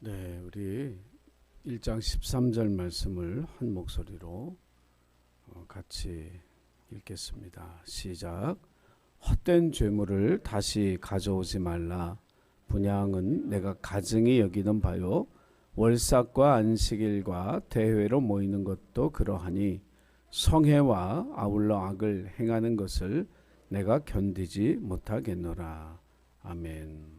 네, 우리 1장 13절 말씀을 한 목소리로 같이 읽겠습니다. 시작. 헛된 죄물을 다시 가져오지 말라. 분향은 내가 가증히 여기는 바요. 월삭과 안식일과 대회로 모이는 것도 그러하니 성회와 아울러 악을 행하는 것을 내가 견디지 못하겠노라. 아멘.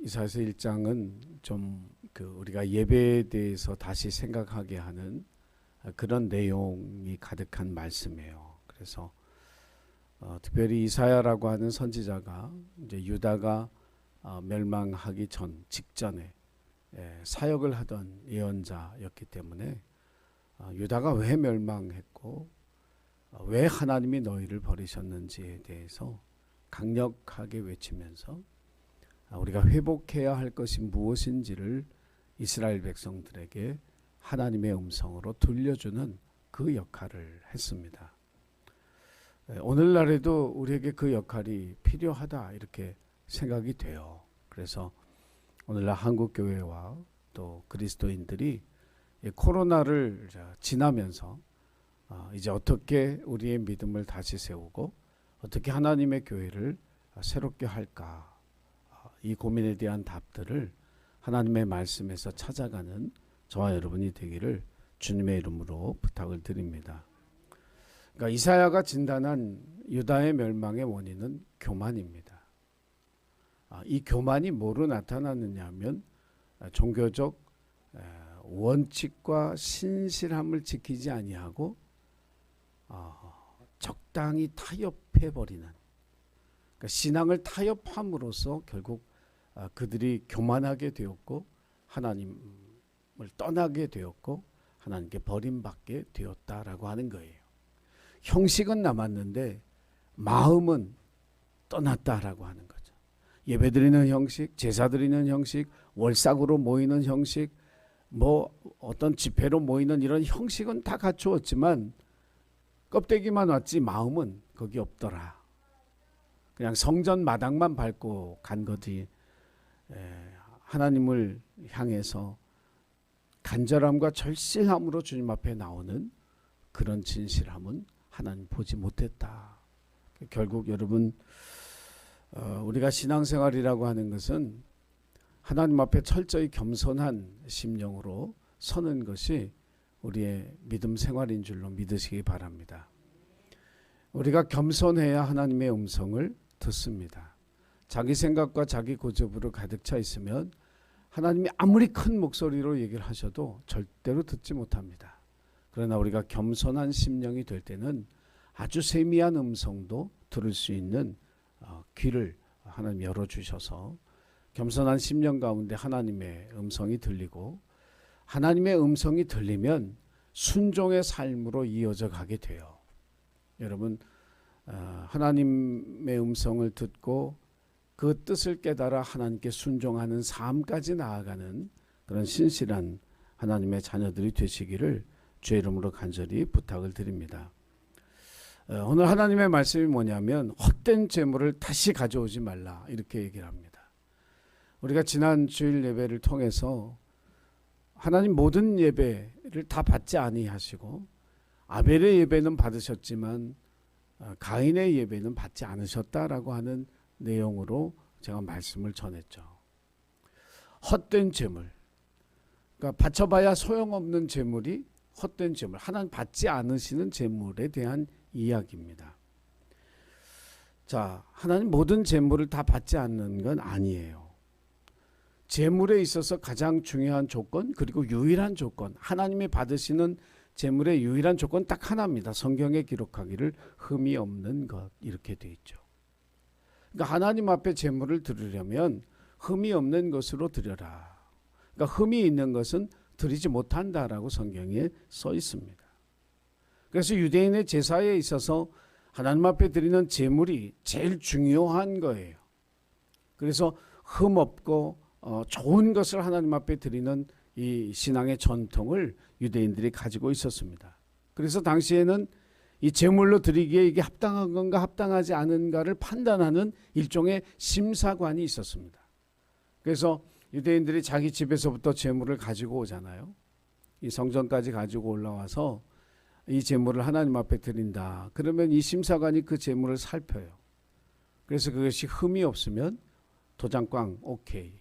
이사야서 1장은 좀 우리가 예배에 대해서 다시 생각하게 하는 그런 내용이 가득한 말씀이에요. 그래서 특별히 이사야라고 하는 선지자가 이제 유다가 멸망하기 직전에 사역을 하던 예언자였기 때문에 유다가 왜 멸망했고 왜 하나님이 너희를 버리셨는지에 대해서 강력하게 외치면서 우리가 회복해야 할 것이 무엇인지를 이스라엘 백성들에게 하나님의 음성으로 들려주는 그 역할을 했습니다. 오늘날에도 우리에게 그 역할이 필요하다 이렇게 생각이 돼요. 그래서 오늘날 한국교회와 또 그리스도인들이 코로나를 지나면서 이제 어떻게 우리의 믿음을 다시 세우고 어떻게 하나님의 교회를 새롭게 할까, 이 고민에 대한 답들을 하나님의 말씀에서 찾아가는 저와 여러분이 되기를 주님의 이름으로 부탁을 드립니다. 그러니까 이사야가 진단한 유다의 멸망의 원인은 교만입니다. 이 교만이 뭐로 나타났느냐 하면 종교적 원칙과 신실함을 지키지 아니하고 적당히 타협해버리는, 그러니까 신앙을 타협함으로써 결국 그들이 교만하게 되었고 하나님을 떠나게 되었고 하나님께 버림받게 되었다라고 하는 거예요. 형식은 남았는데 마음은 떠났다라고 하는 거죠. 예배드리는 형식, 제사드리는 형식, 월삭으로 모이는 형식, 어떤 집회로 모이는 이런 형식은 다 갖추었지만 껍데기만 왔지 마음은 거기 없더라. 그냥 성전 마당만 밟고 간 거지 하나님을 향해서 간절함과 절실함으로 주님 앞에 나오는 그런 진실함은 하나님 보지 못했다. 결국 여러분, 우리가 신앙생활이라고 하는 것은 하나님 앞에 철저히 겸손한 심령으로 서는 것이 우리의 믿음 생활인 줄로 믿으시기 바랍니다. 우리가 겸손해야 하나님의 음성을 듣습니다. 자기 생각과 자기 고집으로 가득 차 있으면 하나님이 아무리 큰 목소리로 얘기를 하셔도 절대로 듣지 못합니다. 그러나 우리가 겸손한 심령이 될 때는 아주 세미한 음성도 들을 수 있는 귀를 하나님 열어주셔서 겸손한 심령 가운데 하나님의 음성이 들리고, 하나님의 음성이 들리면 순종의 삶으로 이어져 가게 돼요. 여러분, 하나님의 음성을 듣고 그 뜻을 깨달아 하나님께 순종하는 삶까지 나아가는 그런 신실한 하나님의 자녀들이 되시기를 주의 이름으로 간절히 부탁을 드립니다. 오늘 하나님의 말씀이 뭐냐면 헛된 재물을 다시 가져오지 말라 이렇게 얘기를 합니다. 우리가 지난 주일 예배를 통해서 하나님 모든 예배를 다 받지 아니하시고 아벨의 예배는 받으셨지만 가인의 예배는 받지 않으셨다라고 하는 내용으로 제가 말씀을 전했죠. 헛된 재물, 그러니까 바쳐봐야 소용없는 재물이 헛된 재물, 하나님 받지 않으시는 재물에 대한 이야기입니다. 자, 하나님 모든 재물을 다 받지 않는 건 아니에요. 재물에 있어서 가장 중요한 조건, 그리고 유일한 조건, 하나님이 받으시는 재물의 유일한 조건 딱 하나입니다. 성경에 기록하기를 흠이 없는 것, 이렇게 돼 있죠. 그러니까 하나님 앞에 재물을 드리려면 흠이 없는 것으로 드려라. 그러니까 흠이 있는 것은 드리지 못한다라고 성경에 써 있습니다. 그래서 유대인의 제사에 있어서 하나님 앞에 드리는 제물이 제일 중요한 거예요. 그래서 흠 없고 좋은 것을 하나님 앞에 드리는 이 신앙의 전통을 유대인들이 가지고 있었습니다. 그래서 당시에는 이 제물로 드리기에 이게 합당한 건가 합당하지 않은가를 판단하는 일종의 심사관이 있었습니다. 그래서 유대인들이 자기 집에서부터 제물을 가지고 오잖아요. 이 성전까지 가지고 올라와서 이 제물을 하나님 앞에 드린다. 그러면 이 심사관이 그 제물을 살펴요. 그래서 그것이 흠이 없으면 도장꽝 오케이.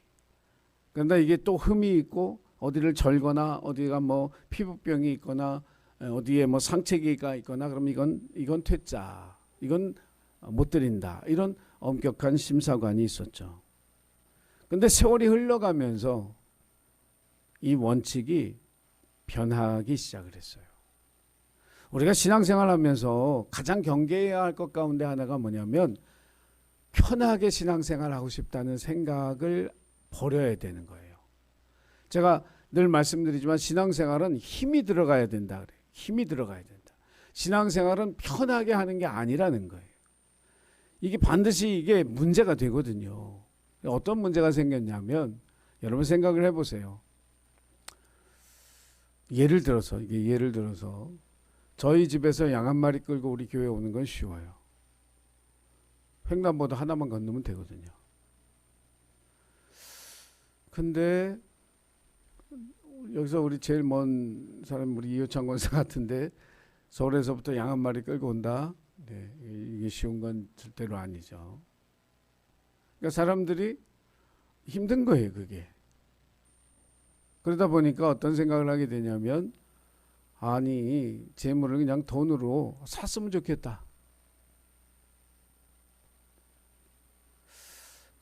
그런데 이게 또 흠이 있고 어디를 절거나 어디가 뭐 피부병이 있거나 어디에 뭐 상체기가 있거나 그럼 이건 퇴짜. 이건 못 드린다. 이런 엄격한 심사관이 있었죠. 근데 세월이 흘러가면서 이 원칙이 변하기 시작을 했어요. 우리가 신앙생활하면서 가장 경계해야 할 것 가운데 하나가 뭐냐면 편하게 신앙생활하고 싶다는 생각을 버려야 되는 거예요. 제가 늘 말씀드리지만 신앙생활은 힘이 들어가야 된다 그래요. 힘이 들어가야 된다. 신앙생활은 편하게 하는 게 아니라는 거예요. 이게 반드시 이게 문제가 되거든요. 어떤 문제가 생겼냐면 여러분 생각을 해보세요. 예를 들어서 저희 집에서 양 한 마리 끌고 우리 교회 오는 건 쉬워요. 횡단보도 하나만 건너면 되거든요. 근데 여기서 우리 제일 먼 사람 우리 이효창 권사 같은데 서울에서부터 양 한 마리 끌고 온다. 네, 이게 쉬운 건 절대로 아니죠. 그러니까 사람들이 힘든 거예요, 그게. 그러다 보니까 어떤 생각을 하게 되냐면 아니 재물을 그냥 돈으로 샀으면 좋겠다.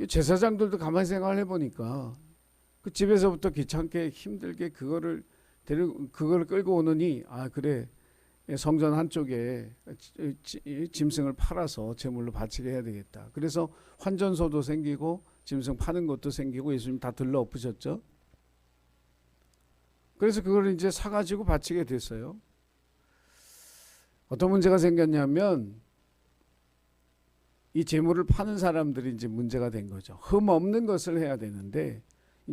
제사장들도 가만히 생각을 해보니까 그 집에서부터 귀찮게 힘들게 그거를 끌고 오느니 아 그래 성전 한쪽에 짐승을 팔아서 제물로 바치게 해야 되겠다. 그래서 환전소도 생기고 짐승 파는 것도 생기고 예수님 다 들러 엎으셨죠. 그래서 그걸 이제 사가지고 바치게 됐어요. 어떤 문제가 생겼냐면 이 제물을 파는 사람들이 이제 문제가 된 거죠. 흠 없는 것을 해야 되는데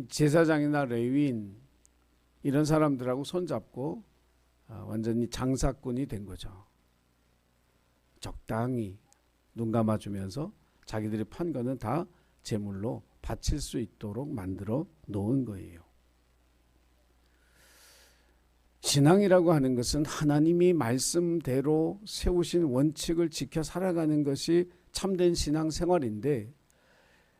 제사장이나 레위인 이런 사람들하고 손잡고 완전히 장사꾼이 된 거죠. 적당히 눈 감아주면서 자기들이 판 거는 다 제물로 바칠 수 있도록 만들어 놓은 거예요. 신앙이라고 하는 것은 하나님이 말씀대로 세우신 원칙을 지켜 살아가는 것이 참된 신앙 생활인데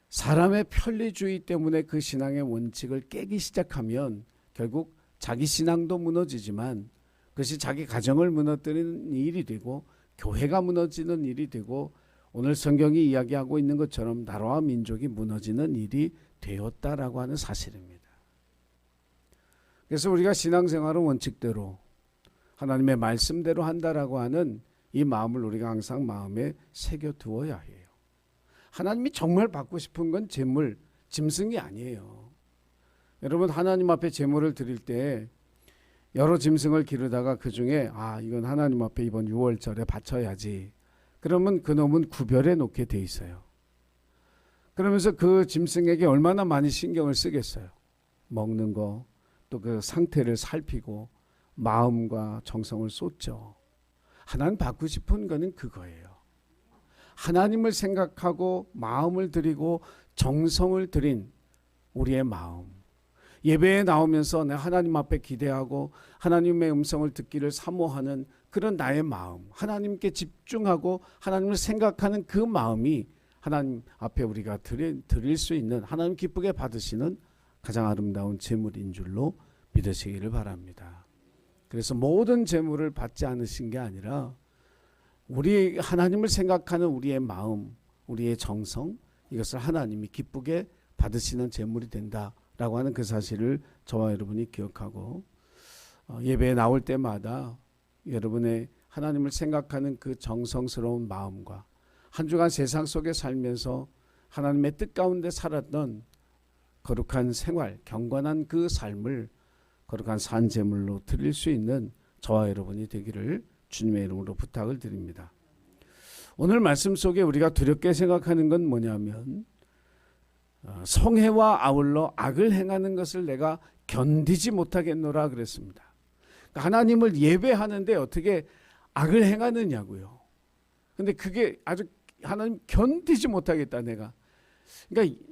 사람의 편리주의 때문에 그 신앙의 원칙을 깨기 시작하면 결국 자기 신앙도 무너지지만 그것이 자기 가정을 무너뜨리는 일이 되고 교회가 무너지는 일이 되고 오늘 성경이 이야기하고 있는 것처럼 나라와 민족이 무너지는 일이 되었다라고 하는 사실입니다. 그래서 우리가 신앙생활은 원칙대로 하나님의 말씀대로 한다라고 하는 이 마음을 우리가 항상 마음에 새겨두어야 해요. 하나님이 정말 받고 싶은 건 재물, 짐승이 아니에요. 여러분 하나님 앞에 제물을 드릴 때 여러 짐승을 기르다가 그 중에 이건 하나님 앞에 이번 6월절에 바쳐야지. 그러면 그놈은 구별해 놓게 돼 있어요. 그러면서 그 짐승에게 얼마나 많이 신경을 쓰겠어요. 먹는 거, 또 그 상태를 살피고 마음과 정성을 쏟죠. 하나님 받고 싶은 거는 그거예요. 하나님을 생각하고 마음을 드리고 정성을 들인 우리의 마음. 예배에 나오면서 내 하나님 앞에 기대하고 하나님의 음성을 듣기를 사모하는 그런 나의 마음, 하나님께 집중하고 하나님을 생각하는 그 마음이 하나님 앞에 우리가 드릴 수 있는 하나님 기쁘게 받으시는 가장 아름다운 제물인 줄로 믿으시기를 바랍니다. 그래서 모든 제물을 받지 않으신 게 아니라 우리 하나님을 생각하는 우리의 마음, 우리의 정성, 이것을 하나님이 기쁘게 받으시는 제물이 된다라고 하는 그 사실을 저와 여러분이 기억하고 예배에 나올 때마다 여러분의 하나님을 생각하는 그 정성스러운 마음과 한 주간 세상 속에 살면서 하나님의 뜻 가운데 살았던 거룩한 생활, 경건한 그 삶을 거룩한 산제물로 드릴 수 있는 저와 여러분이 되기를 주님의 이름으로 부탁을 드립니다. 오늘 말씀 속에 우리가 두렵게 생각하는 건 뭐냐면 성회와 아울러 악을 행하는 것을 내가 견디지 못하겠노라 그랬습니다. 하나님을 예배하는데 어떻게 악을 행하느냐고요. 근데 그게 아주 하나님 견디지 못하겠다 내가. 그러니까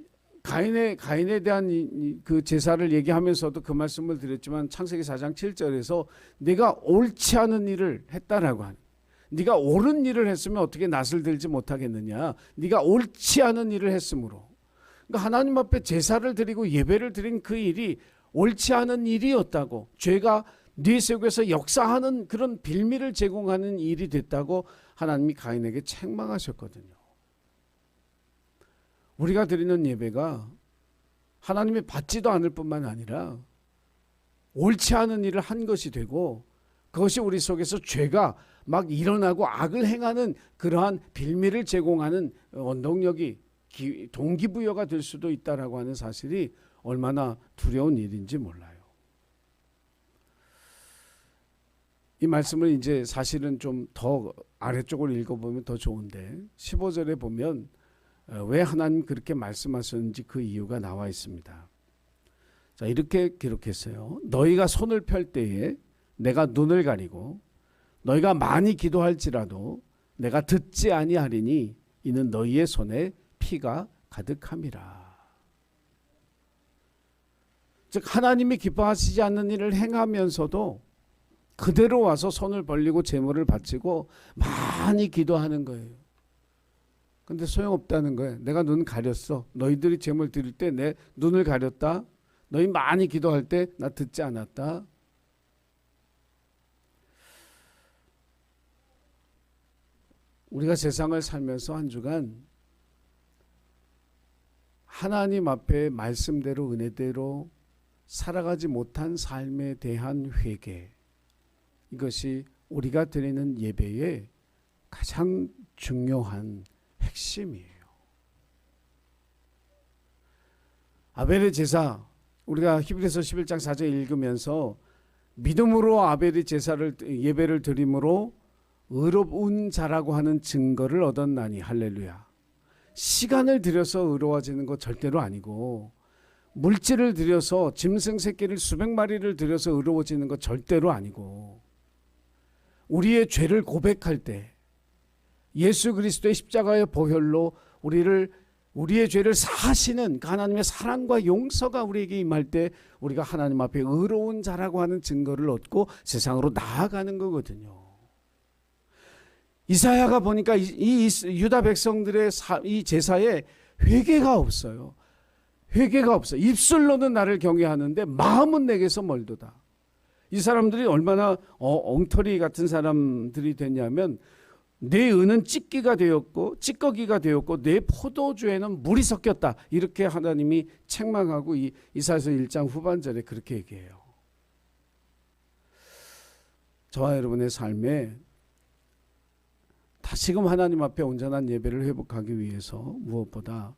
가인에 대한 그 제사를 얘기하면서도 그 말씀을 드렸지만 창세기 4장 7절에서 네가 옳지 않은 일을 했다라고 하는, 네가 옳은 일을 했으면 어떻게 낫을 들지 못하겠느냐, 네가 옳지 않은 일을 했으므로. 그러니까 하나님 앞에 제사를 드리고 예배를 드린 그 일이 옳지 않은 일이었다고, 죄가 네 속에서 역사하는 그런 빌미를 제공하는 일이 됐다고 하나님이 가인에게 책망하셨거든요. 우리가 드리는 예배가 하나님이 받지도 않을 뿐만 아니라 옳지 않은 일을 한 것이 되고, 그것이 우리 속에서 죄가 막 일어나고 악을 행하는 그러한 빌미를 제공하는 원동력이, 동기부여가 될 수도 있다라고 하는 사실이 얼마나 두려운 일인지 몰라요. 이 말씀을 이제 사실은 좀 더 아래쪽을 읽어보면 더 좋은데, 15절에 보면 왜 하나님 그렇게 말씀하셨는지 그 이유가 나와 있습니다. 자, 이렇게 기록했어요. 너희가 손을 펼 때에 내가 눈을 가리고 너희가 많이 기도할지라도 내가 듣지 아니하리니 이는 너희의 손에 피가 가득함이라. 즉 하나님이 기뻐하시지 않는 일을 행하면서도 그대로 와서 손을 벌리고 제물을 바치고 많이 기도하는 거예요. 근데 소용없다는 거예요. 내가 눈 가렸어. 너희들이 제물 드릴 때 내 눈을 가렸다. 너희 많이 기도할 때 나 듣지 않았다. 우리가 세상을 살면서 한 주간 하나님 앞에 말씀대로 은혜대로 살아가지 못한 삶에 대한 회개, 이것이 우리가 드리는 예배의 가장 중요한 핵심이에요. 아벨의 제사, 우리가 히브리서 11장 4절 읽으면서 믿음으로 아벨의 제사를 예배를 드림으로 의로운 자라고 하는 증거를 얻었나니 할렐루야. 시간을 들여서 의로워지는 것 절대로 아니고, 물질을 들여서 짐승 새끼를 수백 마리를 들여서 의로워지는 것 절대로 아니고, 우리의 죄를 고백할 때 예수 그리스도의 십자가의 보혈로 우리의 죄를 사하시는 하나님의 사랑과 용서가 우리에게 임할 때 우리가 하나님 앞에 의로운 자라고 하는 증거를 얻고 세상으로 나아가는 거거든요. 이사야가 보니까 이 유다 백성들의 이 제사에 회개가 없어요. 회개가 없어요. 입술로는 나를 경외하는데 마음은 내게서 멀도다. 이 사람들이 얼마나 엉터리 같은 사람들이 됐냐면, 내 은은 찌꺼기가 되었고 내 포도주에는 물이 섞였다. 이렇게 하나님이 책망하고 이사야서 1장 후반절에 그렇게 얘기해요. 저와 여러분의 삶에 다시금 하나님 앞에 온전한 예배를 회복하기 위해서 무엇보다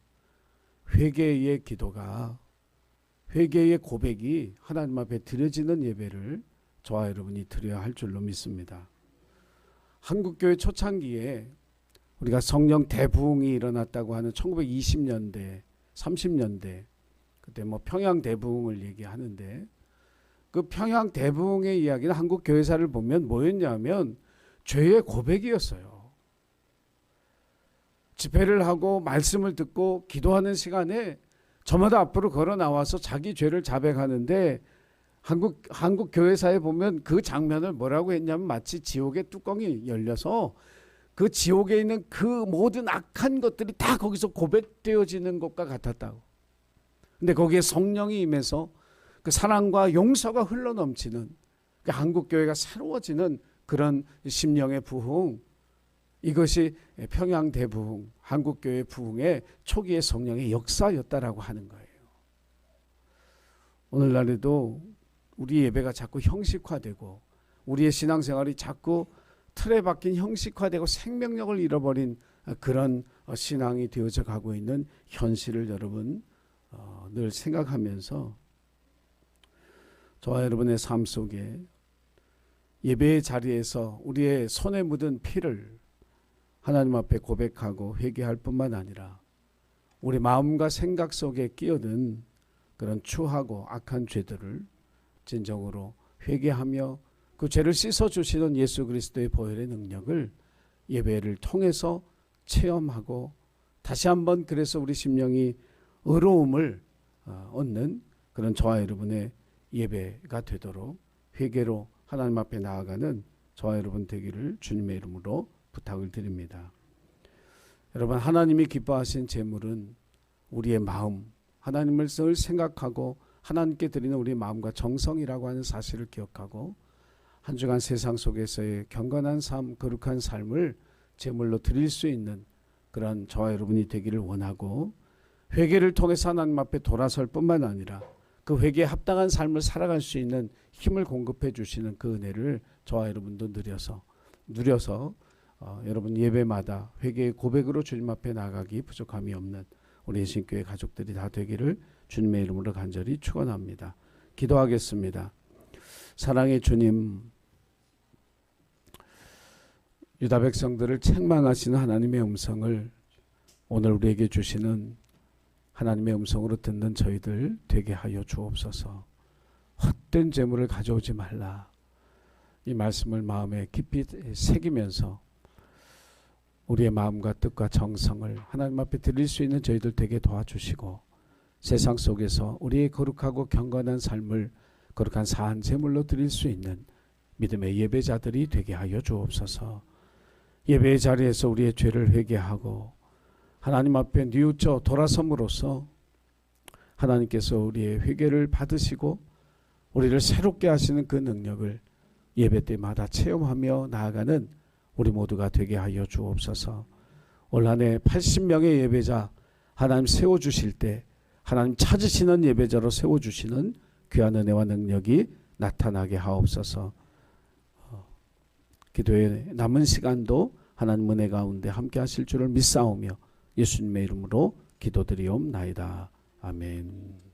회개의 기도가, 회개의 고백이 하나님 앞에 드려지는 예배를 저와 여러분이 드려야 할 줄로 믿습니다. 한국교회 초창기에 우리가 성령 대부흥이 일어났다고 하는 1920년대, 30년대, 그때 평양 대부흥을 얘기하는데, 그 평양 대부흥의 이야기는 한국 교회사를 보면 뭐였냐면 죄의 고백이었어요. 집회를 하고 말씀을 듣고 기도하는 시간에 저마다 앞으로 걸어 나와서 자기 죄를 자백하는데, 한국 교회사에 보면 그 장면을 뭐라고 했냐면 마치 지옥의 뚜껑이 열려서 그 지옥에 있는 그 모든 악한 것들이 다 거기서 고백되어지는 것과 같았다고. 근데 거기에 성령이 임해서 그 사랑과 용서가 흘러넘치는, 그 한국 교회가 새로워지는 그런 심령의 부흥, 이것이 평양 대부흥, 한국 교회 부흥의 초기의 성령의 역사였다라고 하는 거예요. 오늘날에도 우리 예배가 자꾸 형식화되고 우리의 신앙생활이 자꾸 틀에 박힌 형식화되고 생명력을 잃어버린 그런 신앙이 되어져 가고 있는 현실을 여러분 늘 생각하면서 저와 여러분의 삶 속에 예배의 자리에서 우리의 손에 묻은 피를 하나님 앞에 고백하고 회개할 뿐만 아니라 우리 마음과 생각 속에 끼어든 그런 추하고 악한 죄들을 진정으로 회개하며 그 죄를 씻어주시는 예수 그리스도의 보혈의 능력을 예배를 통해서 체험하고, 다시 한번 그래서 우리 심령이 의로움을 얻는 그런 저와 여러분의 예배가 되도록 회개로 하나님 앞에 나아가는 저와 여러분 되기를 주님의 이름으로 부탁을 드립니다. 여러분, 하나님이 기뻐하신 제물은 우리의 마음, 하나님을 생각하고 하나님께 드리는 우리의 마음과 정성이라고 하는 사실을 기억하고 한 주간 세상 속에서의 경건한 삶, 거룩한 삶을 제물로 드릴 수 있는 그런 저와 여러분이 되기를 원하고, 회개를 통해서 하나님 앞에 돌아설 뿐만 아니라 그 회개에 합당한 삶을 살아갈 수 있는 힘을 공급해 주시는 그 은혜를 저와 여러분도 누려서 여러분 예배마다 회개의 고백으로 주님 앞에 나가기 부족함이 없는 우리 예신교회 가족들이 다 되기를 주님의 이름으로 간절히 축원합니다. 기도하겠습니다. 사랑의 주님, 유다 백성들을 책망하시는 하나님의 음성을 오늘 우리에게 주시는 하나님의 음성으로 듣는 저희들 되게 하여 주옵소서. 헛된 재물을 가져오지 말라. 이 말씀을 마음에 깊이 새기면서 우리의 마음과 뜻과 정성을 하나님 앞에 드릴 수 있는 저희들 되게 도와주시고, 세상 속에서 우리의 거룩하고 경건한 삶을 거룩한 사한 제물로 드릴 수 있는 믿음의 예배자들이 되게 하여 주옵소서. 예배의 자리에서 우리의 죄를 회개하고 하나님 앞에 뉘우쳐 돌아섬으로써 하나님께서 우리의 회개를 받으시고 우리를 새롭게 하시는 그 능력을 예배 때마다 체험하며 나아가는 우리 모두가 되게 하여 주옵소서. 올 한 해 80명의 예배자 하나님 세워주실 때 하나님 찾으시는 예배자로 세워주시는 귀한 은혜와 능력이 나타나게 하옵소서. 기도의 남은 시간도 하나님 은혜 가운데 함께 하실 줄을 믿사오며 예수님의 이름으로 기도드리옵나이다. 아멘.